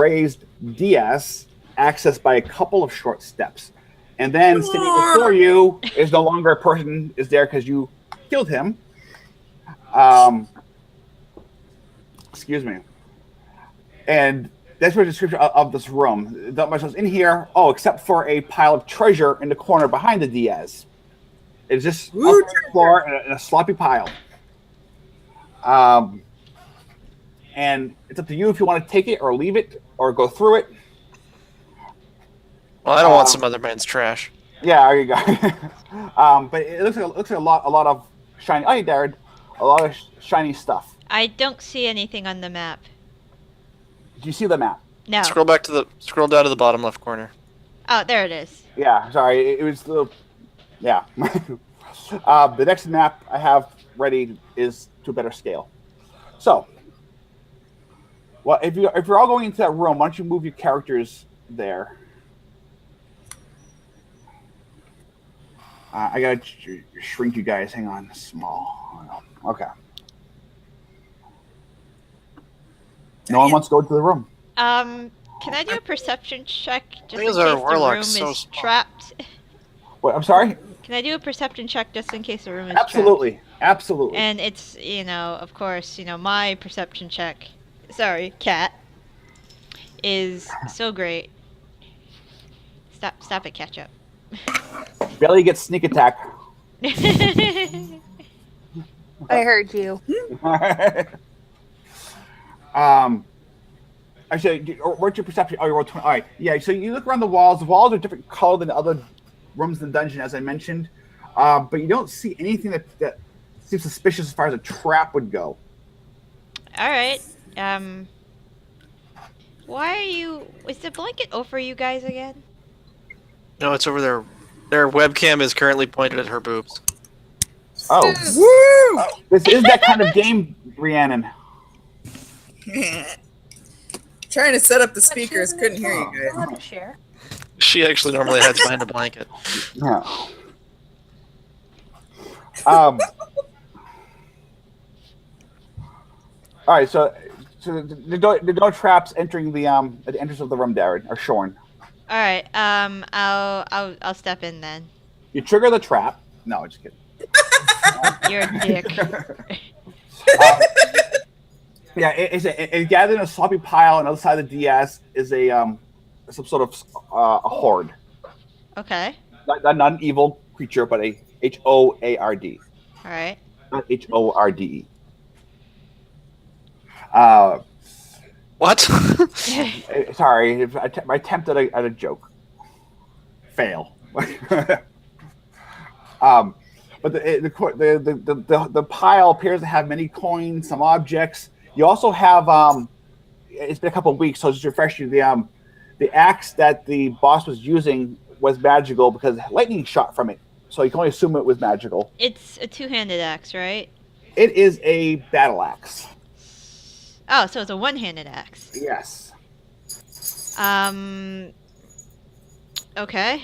raised dais accessed by a couple of short steps. And then standing before you is no longer a person is there because you killed him. Excuse me. And that's what the description of this room. Not much else in here. Oh, except for a pile of treasure in the corner behind the Diaz. It's just up on the floor in a sloppy pile. And it's up to you if you want to take it or leave it or go through it. Well, I don't want some other man's trash. Yeah, there you go. But it looks like a lot of shiny. Oh, hey, Darren, a lot of shiny stuff. I don't see anything on the map. Do you see the map? No. Scroll down to the bottom left corner. Oh, there it is. Yeah, sorry, it was the. Yeah. The next map I have ready is to a better scale. So, well, if you're all going into that room, why don't you move your characters there? I gotta shrink you guys. Hang on, small. Okay. No one wants to go to the room. Can I do a perception check just in case our the Warlock room so is small? trapped? What? I'm sorry. Can I do a perception check just in case the room is trapped? Absolutely. And it's, of course, my perception check, sorry, cat, is so great. Stop it, catch up. Belly gets sneak attack. I heard you. Actually, what's your perception? Oh, you rolled 20. All right. Yeah, so you look around the walls. The walls are different color than the other rooms in the dungeon, as I mentioned. But you don't see anything that seems suspicious as far as a trap would go. All right. Why are you... Is the blanket over you guys again? No, it's over there. Their webcam is currently pointed at her boobs. Oh. Woo! This is that kind of game, Rhiannon. Trying to set up the speakers, couldn't hear you guys. Share. She actually normally hides behind a blanket. Yeah. All right, so the no traps entering the at the entrance of the room, Darren, are Shorn. All right. I'll step in then. You trigger the trap. No, just kidding. You're a dick. Yeah, it gathered in a sloppy pile on the other side of the DS is a some sort of a horde. Okay. Not an evil creature, but a Hoard. All right. Not Horde. What? Sorry, my attempt at a joke. Fail. But the pile appears to have many coins, some objects. You also have it's been a couple of weeks, so just to refresh you, the axe that the boss was using was magical because lightning shot from it. So you can only assume it was magical. It's a two-handed axe, right? It is a battle axe. Oh, so it's a one-handed axe. Yes. Okay.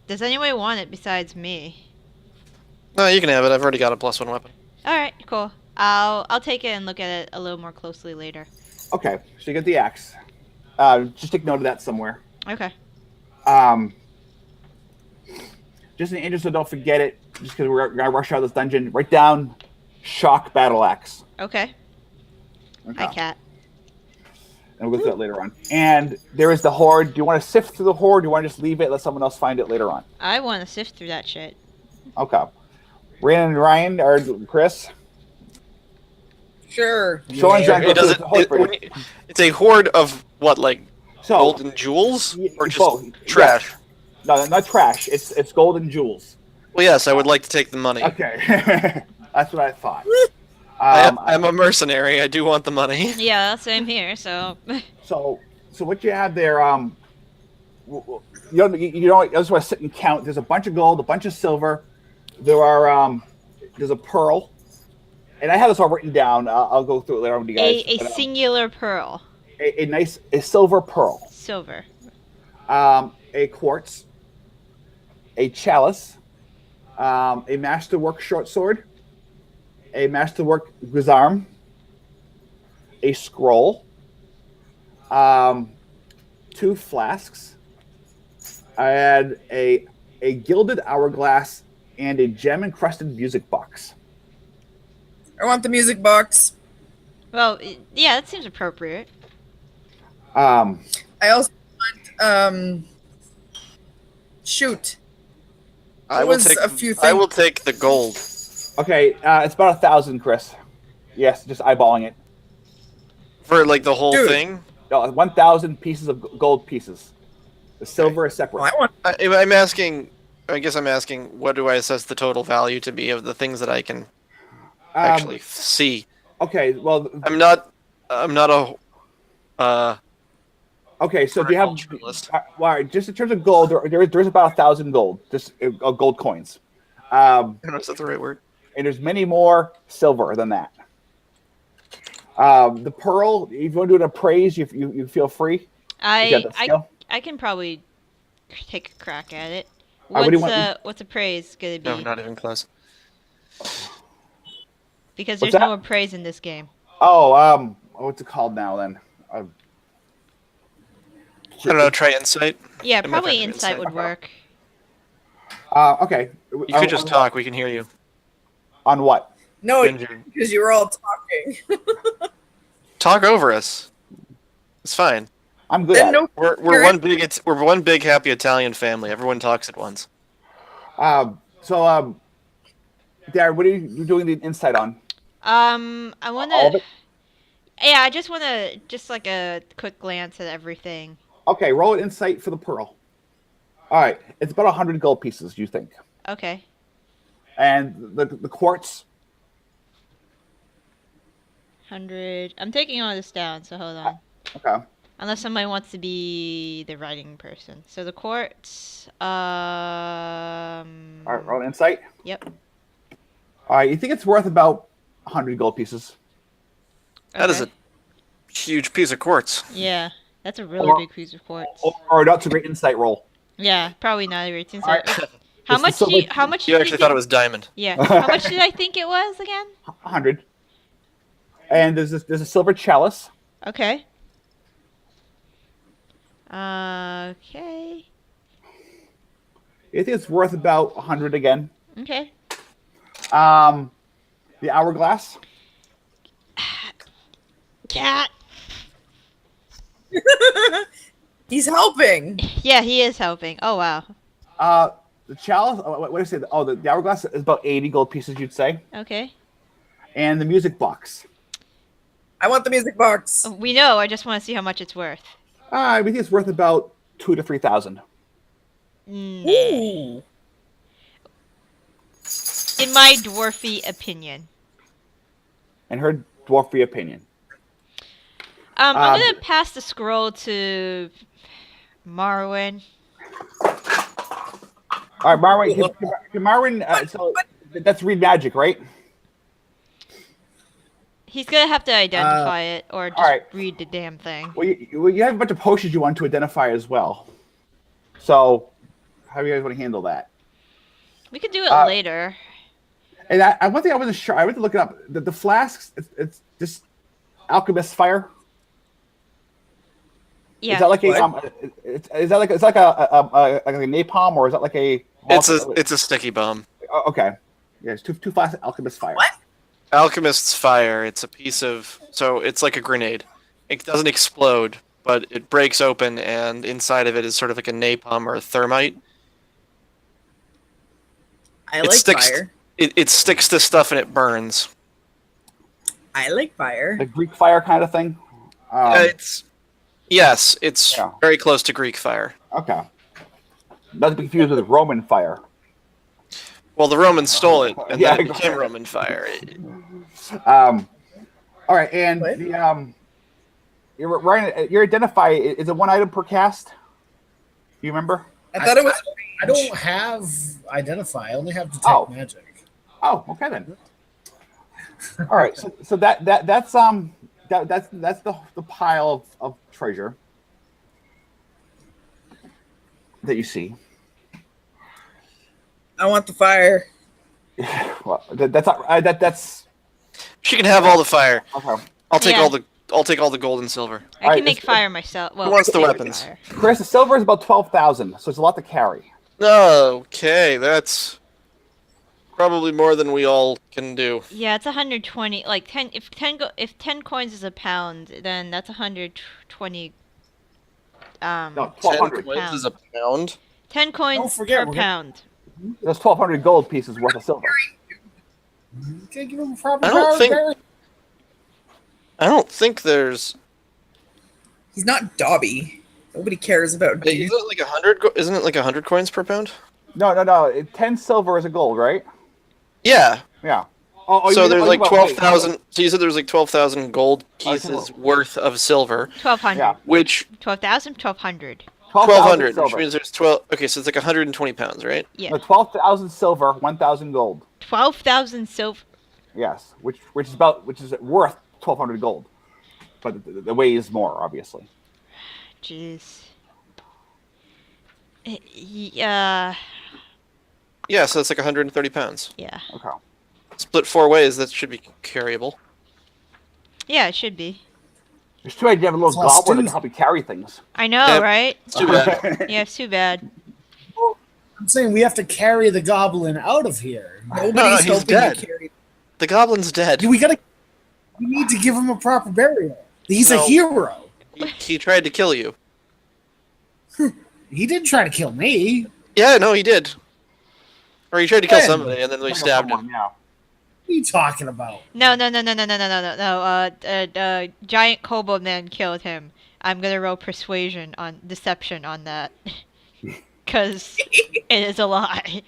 Does anyone want it besides me? No, you can have it. I've already got a +1 weapon. All right, cool. I'll take it and look at it a little more closely later. Okay, so you get the axe. Just take note of that somewhere. Okay. Just in the interest of don't forget it, just because we're gonna rush out of this dungeon, write down shock battle axe. Okay. Hi, cat. And we'll go through that later on. And there is the horde. Do you want to sift through the horde? Do you want to just leave it, let someone else find it later on? I want to sift through that shit. Okay. Ryan and Ryan, or Chris? Sure. Shorn's It doesn't, it's a horde of what, like golden jewels, or just trash? Yes. No, not trash. It's golden jewels. Well, yes, I would like to take the money. Okay, that's what I thought. I'm a mercenary. I do want the money. Yeah, same here. So. So what you have there? You don't just want to sit and count. There's a bunch of gold, a bunch of silver. There's a pearl, and I have this all written down. I'll go through it later on with you guys. A singular pearl. A silver pearl. Silver. A quartz. A chalice. A masterwork short sword. A masterwork guisarme. A scroll. 2 flasks. I had a gilded hourglass and a gem-encrusted music box. I want the music box. Well, yeah, that seems appropriate. Um, I also want shoot. I It will was take. a few I will things. take the gold okay, it's about 1,000, Chris. Yes, just eyeballing it. for like the whole Dude. thing. No, 1,000 pieces of gold pieces. The silver is separate. Well, I want. I'm asking. I guess I'm asking. What do I assess the total value to be of the things that I can actually see? Okay, well, I'm not a. okay. So do you have? Horticulturalist. Well, just in terms of gold, there's about 1,000 gold, just gold coins. I don't know if that's the right word. And there's many more silver than that. The pearl, if you want to do an appraise, you feel free. You got the skill? I can probably take a crack at it. what do you want? What's appraise gonna be? No, not even close. Because What's there's no that? appraise in this game. Oh, what's it called now then? I don't know. Try insight. Yeah, It might probably be insight would work. Okay. You could just talk. We can hear you. On what? No, Ginger. because you were all talking. Talk over us. It's fine. I'm good Then at no. We're one big happy Italian family. Everyone talks at once. it. Darren, what are you doing the insight on? I All of wanna. it? Yeah, I just wanna like a quick glance at everything. Okay, roll an insight for the pearl. All right, it's about 100 gold pieces, you think, Okay. and the quartz. 100. I'm taking all this down, so hold on. Okay. Unless somebody wants to be the writing person. So the quartz. All right, roll an insight. Yep. All right, you think it's worth about 100 gold pieces? That is Okay. a huge piece of quartz. Yeah, that's a really Or- big piece of quartz. Or not a great insight roll. Yeah, probably not a great insight. Alright. How It's much? so much- How much? You did actually thought it was diamond. Yeah. How much did I think it was again? 100. And there's a silver chalice. Okay. Okay. You think it's worth about 100 again? Okay. The hourglass. Cat. He's helping. Yeah, he is helping. Oh wow. The chalice. What did I say? Oh, the hourglass is about 80 gold pieces, you'd say. Okay. And the music box. I want the music box. We know. I just want to see how much it's worth. I think it's worth about 2,000 to 3,000. Nah. Ooh. In my dwarfy opinion. In her dwarfy opinion. I'm gonna pass the scroll to Marwin. All right, Marwin. So that's read magic, right? He's gonna have to identify it or just alright. read the damn thing. Well, you have a bunch of potions you want to identify as well. So, how do you guys want to handle that? We could do it later. And one thing I wasn't sure. I went to look it up. The flasks. It's just alchemist fire. Yeah. Is that like a What? is that like it's like a napalm, or is that like a? It's a sticky bomb. Okay. Yeah, it's two flasks of alchemist fire. What? Alchemist's fire. It's a piece of. So it's like a grenade. It doesn't explode, but it breaks open, and inside of it is sort of like a napalm or a thermite. I It like sticks. fire. It sticks to stuff and it burns. I like fire. The Greek fire kind of thing. It's Yeah. very close to Greek fire. Okay. Not to be confused with Roman fire. Well, the Romans stole it, and Yeah, then it became Roman fire. All right, and What? the your identify is it one item per cast? Do you remember? I thought it was. I don't have identify. I only have detect Oh. magic. Oh, okay then. All right, so that's the pile of treasure that you see. I want the fire. Well, that's She can have all the fire. okay. I'll take Yeah. all the I'll take all the gold and silver. I Alright, can make it's- fire myself. Well, Who wants the make weapons? fire. Chris, the silver is about 12,000, so it's a lot to carry. Okay, that's probably more than we all can do. Yeah, it's 120. Like 10. If 10 coins is a pound, then that's 120. No, 10 1,200. coins is a pound. 10 coins Don't forget, per we're gonna- pound. There's 1,200 gold pieces worth of silver. You can't give him a proper I don't power think- berry. I don't think there's. He's not Dobby. Nobody cares about Wait, dude. isn't it like 100? Isn't it like 100 coins per pound? No. 10 silver is a gold, right? Yeah. Yeah. So there's like wait. 12,000. So you said there's like 12,000 gold pieces hello. worth of silver, 1,200. Yeah. which 12,000. 1,200. 1,200, which silver. means there's 12. Okay, so it's like 120 pounds, right? Yeah. No, 12,000 silver, 1,000 gold. 12,000 silver. Yes, which is worth 1,200 gold, but the weighs more, obviously. Jeez. Yeah. Yeah, so it's like 130 pounds. Yeah. Okay. Split 4 ways, that should be carryable. Yeah, it should be. It's too bad you have a little Plus goblin that two. can help you carry things. I know, Yep. right? It's too bad. Yeah, it's too bad. I'm saying we have to carry the goblin out of here. Nobody's he's helping dead. you carry. The goblin's dead. We need to give him a proper burial. He's a No. hero. He tried to kill you. He didn't try to kill me. Yeah, no, he did. Or he tried to kill When? somebody, and then we stabbed him. Yeah. What are you talking about? No. Giant kobold man killed him. I'm gonna roll deception on that, cause it is a lie.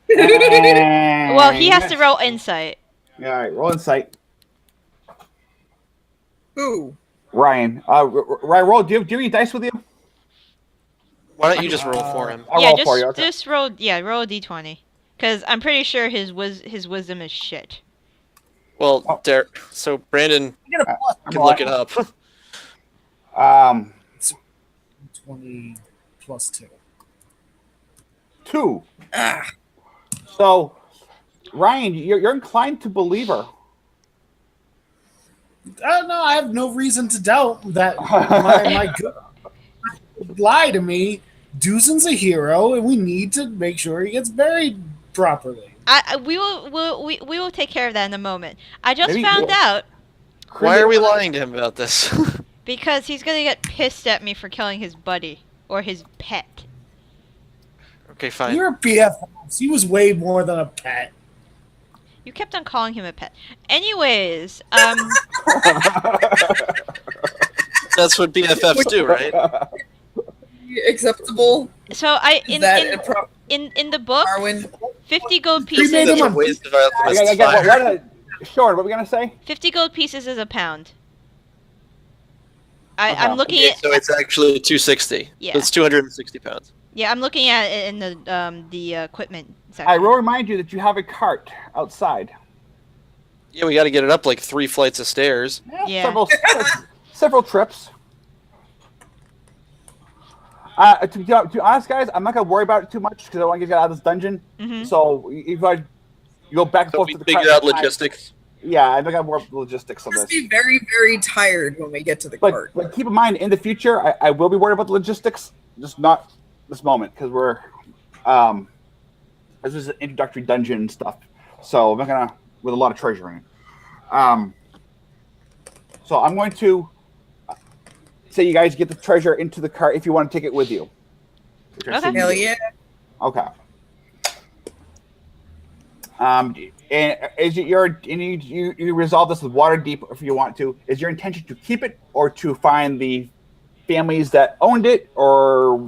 Well, he has to roll insight. Yeah, all right, roll insight. Who? Ryan. Ryan, roll. Do you have any dice with you? Why don't you just roll for him? I'll Yeah, roll for you. Okay. just roll. Yeah, roll a d20, cause I'm pretty sure his wisdom is shit. Well, Oh. so Brandon I get a plus can look it up. 20 plus 2. 2. Ah, So, Ryan, you're inclined to believe her. No, I have no reason to doubt that my good lie to me. Duzen's a hero, and we need to make sure he gets buried properly. We will take care of that in a moment. I just Maybe- found out Why are we lying to him about this? because he's gonna get pissed at me for killing his buddy or his pet. Okay, fine. You're a BFF. He was way more than a pet. You kept on calling him a pet. Anyways, That's what BFFs do, right? acceptable. so Is that a pro- in the book, Marwin? 50 gold made pieces. him a- Ways of alchemists I got fire. Shorn, what were we gonna say? 50 gold pieces is a pound. Uh-huh. I'm looking Okay, at so it's actually 260. Yeah. So it's 260 pounds. yeah, I'm looking at it in the equipment section. I will remind you that you have a cart outside. Yeah, we got to get it up like 3 flights of stairs. Yeah. Several trips. To be honest, guys, I'm not gonna worry about it too much because I want to get out of this dungeon. Mhm. So if I go back and So forth we to the figured cart, out logistics. Yeah, I'm not gonna worry about the logistics of Must this. be very, very tired when we get to the cart. But keep in mind, in the future, I will be worried about the logistics, just not this moment because we're this is an introductory dungeon and stuff. So I'm not gonna with a lot of treasuring. So I'm going to say you guys get the treasure into the cart if you want to take it with you. Which I Okay. assume you Hell do. yeah. Okay. And is it your and you resolve this with Waterdeep if you want to? Is your intention to keep it or to find the families that owned it or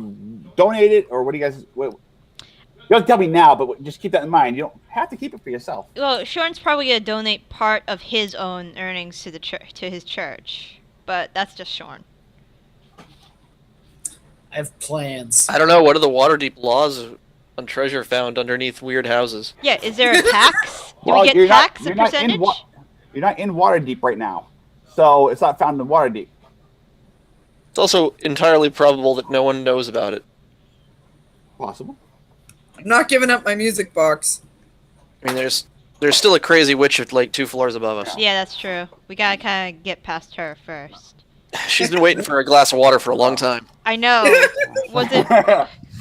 donate it or what do you guys? What, you don't tell me now, but just keep that in mind. You don't have to keep it for yourself. Well, Shorn's probably gonna donate part of his own earnings to the to his church, but that's just Shorn. I have plans. I don't know. What are the Waterdeep laws on treasure found underneath weird houses? Yeah, is there a tax? Do Well, we get you're not- tax you're a not in percentage? You're not in Waterdeep right now, so it's not found in Waterdeep. It's also entirely probable that no one knows about it. Possible. I'm not giving up my music box. I mean, there's There's still a crazy witch like 2 floors above us. Yeah, that's true. We gotta kind of get past her first. She's been waiting for a glass of water for a long time. I know. Was it?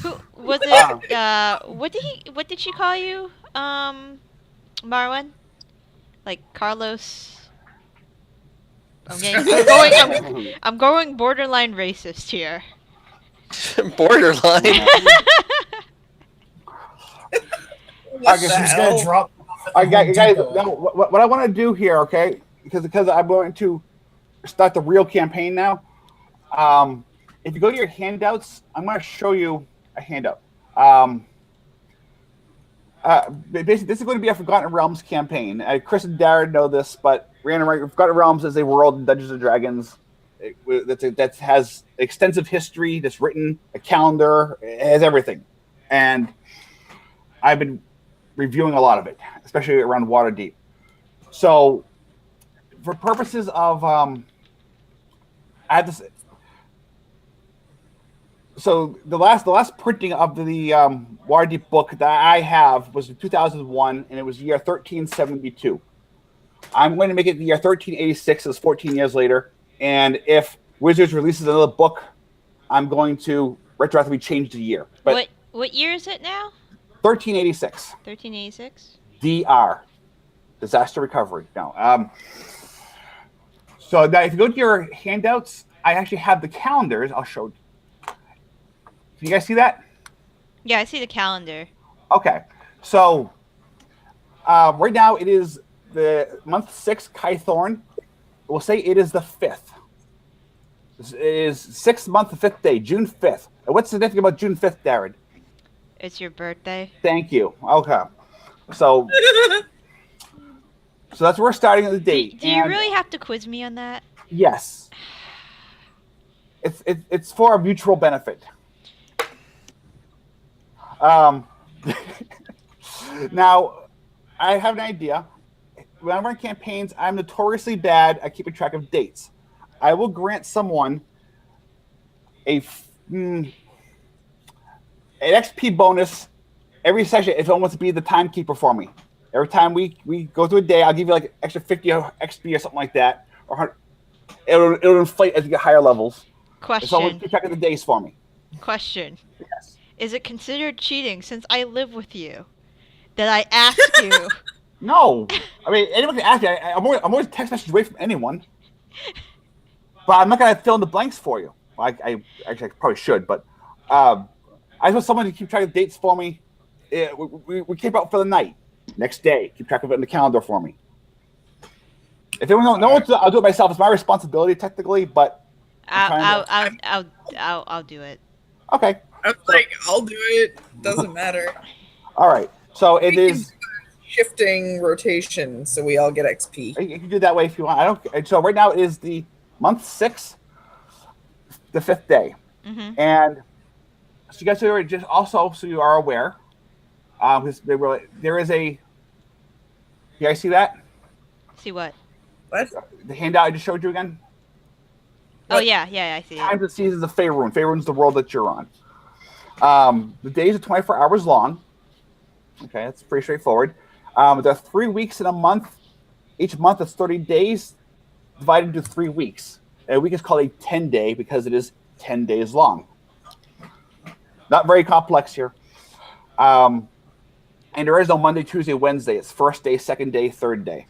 Who was it? What did she call you? Marwin? Like Carlos? I'm going borderline racist here. Borderline. I guess I'm just gonna drop. Guys, no, what I want to do here, okay? Because I'm going to start the real campaign now. If you go to your handouts, I'm going to show you a handout. Basically, this is going to be a Forgotten Realms campaign. Chris and Darren know this, but Forgotten Realms is a world in Dungeons and Dragons that has extensive history, that's written, a calendar, it has everything. And I've been reviewing a lot of it, especially around Waterdeep. So, for purposes of, I had this. So the last printing of the Waterdeep book that I have was in 2001, and it was year 1372. I'm going to make it the year 1386, as 14 years later. And if Wizards releases another book, I'm going to retroactively change the year. But what year is it now? 1386. 1386. DR, disaster recovery. No. So now, if you go to your handouts, I actually have the calendars. I'll show. Can you guys see that? Yeah, I see the calendar. Okay. So right now it is the month 6, Kythorn. We'll say it is the 5th. It is 6th month, the 5th day, June 5th. And what's significant about June 5th, Darren? It's your birthday. Thank you. Okay. So that's where we're starting at the date. Do you really have to quiz me on that? Yes. It's for a mutual benefit. Now, I have an idea. When I run campaigns, I'm notoriously bad at keeping track of dates. I will grant someone an XP bonus every session if it wants to be the timekeeper for me. Every time we go through a day, I'll give you like extra 50 XP or something like that. Or it'll inflate as you get higher levels. Question. Someone keep track of the days for me. Question. Yes. Is it considered cheating since I live with you that I ask you? No. I mean, anyone can ask me. I'm always text message away from anyone. But I'm not going to fill in the blanks for you. Well, I actually probably should, but I just want someone to keep track of the dates for me. We keep out for the night. Next day, keep track of it in the calendar for me. If anyone no one, I'll do it myself. It's my responsibility technically, but I'll do it. Okay. I was like, I'll do it. Doesn't matter. All right. So it is Shifting rotation, so we all get XP. You can do it that way if you want. I don't. So right now it is the month 6, the 5th day, and so you guys are just also so you are aware. There is a. You guys see that? See what? What? The handout I just showed you again. Oh yeah, I see it. Times and seasons of Faerun. Faerun's the world that you're on. The days are 24 hours long. Okay, that's pretty straightforward. There are 3 weeks in a month. Each month is 30 days divided into 3 weeks. A week is called a 10-day because it is 10 days long. Not very complex here. And there is no Monday, Tuesday, Wednesday. It's first day, second day, third day.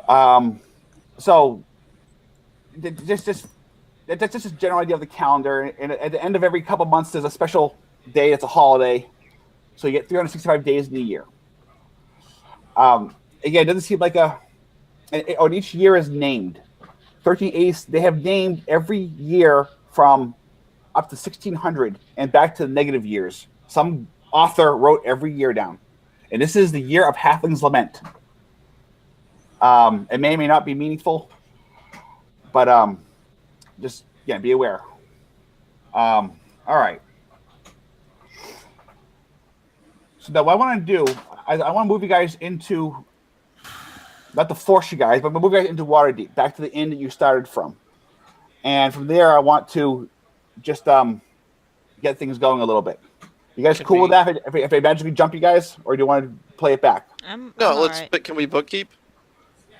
So that's just a general idea of the calendar. And at the end of every couple months, there's a special day. It's a holiday. So you get 365 days in a year. Again, it doesn't seem like and each year is named. 1380s, they have named every year from up to 1600 and back to the negative years. Some author wrote every year down. And this is the year of Halfling's Lament. It may or may not be meaningful, but just, be aware. All right. So now what I want to do, I want to move you guys into, not to force you guys, but move you guys into Waterdeep, back to the inn that you started from. And from there, I want to just get things going a little bit. You guys Can cool with we- that? If they magically jump you guys, or do you want to play it back? I'm No, alright. but can we bookkeep?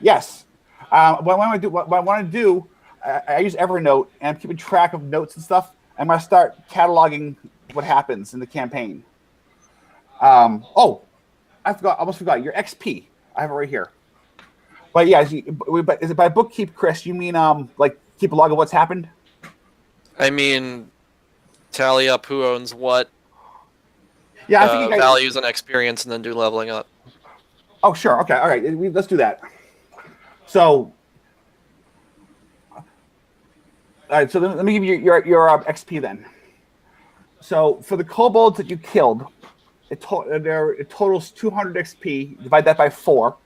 Yes. What I want to do, I use Evernote and I'm keeping track of notes and stuff. I'm going to start cataloging what happens in the campaign. Almost forgot your XP. I have it right here. But yeah, but is it by bookkeep, Chris? You mean like keep a log of what's happened? I mean, tally up who owns what, Yeah, I think you guys. values and experience, and then do leveling up. Oh, sure. Okay. All right. Let's do that. So, all right. So let me give you your XP then. So for the kobolds that you killed, it totals 200 XP. Divide that by 4.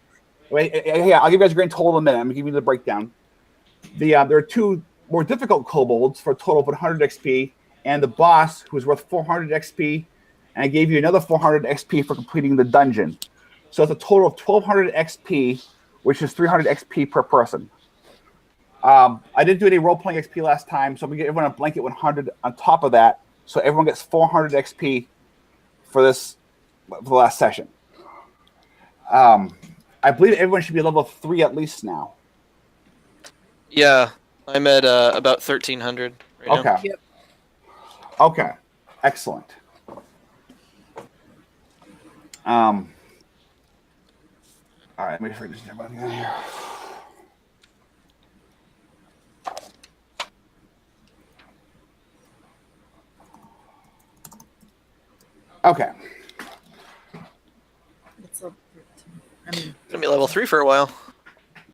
Wait, yeah, I'll give you guys a grand total in a minute. I'm gonna give you the breakdown. There are 2 more difficult kobolds for a total of 100 XP, and the boss who is worth 400 XP, and I gave you another 400 XP for completing the dungeon. So it's a total of 1200 XP, which is 300 XP per person. I didn't do any role-playing XP last time, so I'm gonna give everyone a blanket 100 on top of that, so everyone gets 400 XP for the last session. I believe everyone should be level 3 at least now. Yeah, I'm at about 1300 right now. Okay. Yep. Okay. Excellent. All right, let me figure this out here. Okay. What's up? I mean, Gonna be level 3 for a while.